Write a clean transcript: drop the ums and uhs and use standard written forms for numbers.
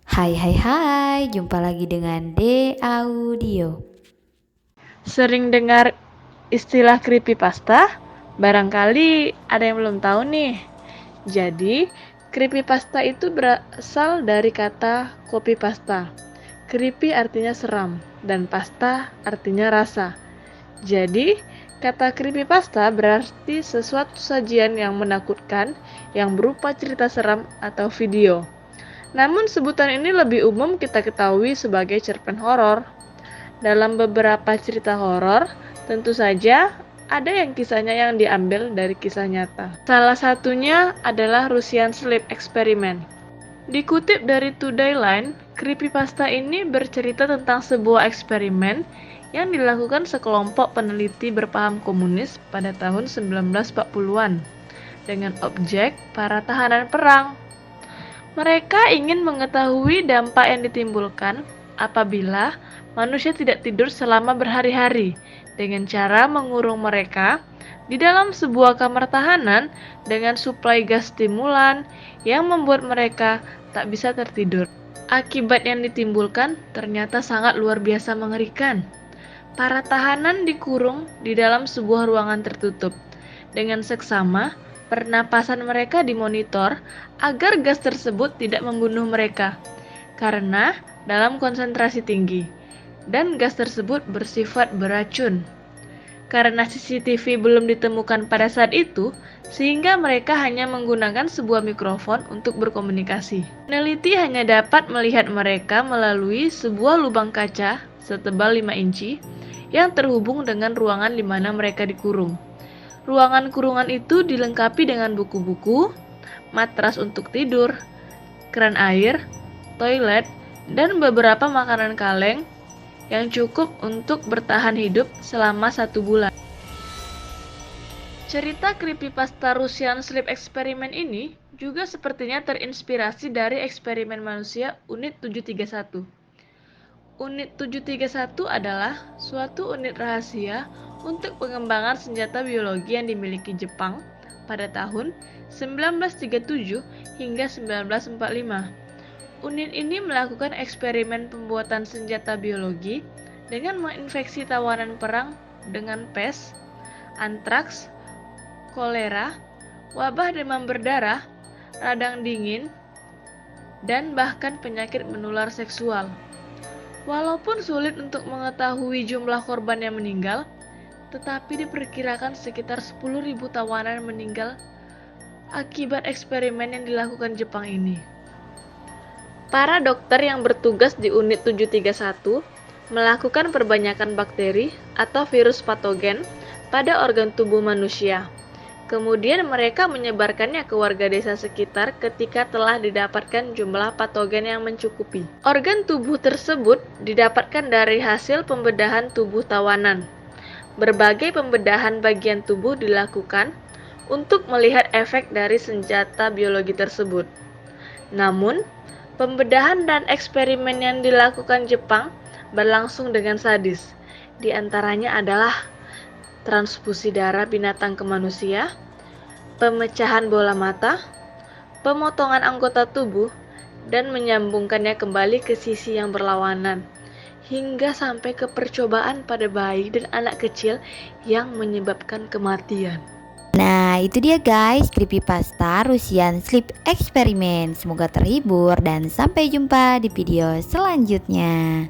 Hai hai hai, jumpa lagi dengan De Audio. Sering dengar istilah creepypasta? Barangkali ada yang belum tahu nih. Jadi, creepypasta itu berasal dari kata copy pasta. Creepy artinya seram dan pasta artinya rasa. Jadi, kata creepypasta berarti sesuatu sajian yang menakutkan yang berupa cerita seram atau video. Namun sebutan ini lebih umum kita ketahui sebagai cerpen horor. Dalam beberapa cerita horor, tentu saja ada yang kisahnya yang diambil dari kisah nyata. Salah satunya adalah Russian Sleep Experiment. Dikutip dari Today Line, creepypasta ini bercerita tentang sebuah eksperimen yang dilakukan sekelompok peneliti berpaham komunis pada tahun 1940-an dengan objek para tahanan perang. Mereka ingin mengetahui dampak yang ditimbulkan apabila manusia tidak tidur selama berhari-hari dengan cara mengurung mereka di dalam sebuah kamar tahanan dengan suplai gas stimulan yang membuat mereka tak bisa tertidur. Akibat yang ditimbulkan ternyata sangat luar biasa mengerikan. Para tahanan dikurung di dalam sebuah ruangan tertutup. Dengan seksama, pernapasan mereka dimonitor agar gas tersebut tidak membunuh mereka karena dalam konsentrasi tinggi dan gas tersebut bersifat beracun. Karena CCTV belum ditemukan pada saat itu, sehingga mereka hanya menggunakan sebuah mikrofon untuk berkomunikasi. Peneliti hanya dapat melihat mereka melalui sebuah lubang kaca setebal 5 inci yang terhubung dengan ruangan di mana mereka dikurung. Ruangan kurungan itu dilengkapi dengan buku-buku, matras untuk tidur, keran air, toilet, dan beberapa makanan kaleng yang cukup untuk bertahan hidup selama 1 bulan. Cerita creepypasta Russian Sleep Experiment ini juga sepertinya terinspirasi dari eksperimen manusia Unit 731. Unit 731 adalah suatu unit rahasia untuk pengembangan senjata biologi yang dimiliki Jepang pada tahun 1937 hingga 1945. Unit ini melakukan eksperimen pembuatan senjata biologi dengan menginfeksi tawanan perang dengan pes, antraks, kolera, wabah demam berdarah, radang dingin, dan bahkan penyakit menular seksual. Walaupun sulit untuk mengetahui jumlah korban yang meninggal, tetapi diperkirakan sekitar 10.000 tawanan meninggal akibat eksperimen yang dilakukan Jepang ini. Para dokter yang bertugas di Unit 731 melakukan perbanyakan bakteri atau virus patogen pada organ tubuh manusia. Kemudian mereka menyebarkannya ke warga desa sekitar ketika telah didapatkan jumlah patogen yang mencukupi. Organ tubuh tersebut didapatkan dari hasil pembedahan tubuh tawanan. Berbagai pembedahan bagian tubuh dilakukan untuk melihat efek dari senjata biologi tersebut. Namun, pembedahan dan eksperimen yang dilakukan Jepang berlangsung dengan sadis. Di antaranya adalah transfusi darah binatang ke manusia, pemecahan bola mata, pemotongan anggota tubuh, dan menyambungkannya kembali ke sisi yang berlawanan, hingga sampai ke percobaan pada bayi dan anak kecil yang menyebabkan kematian. Nah, itu dia guys, creepypasta Russian Sleep Experiment. Semoga terhibur dan sampai jumpa di video selanjutnya.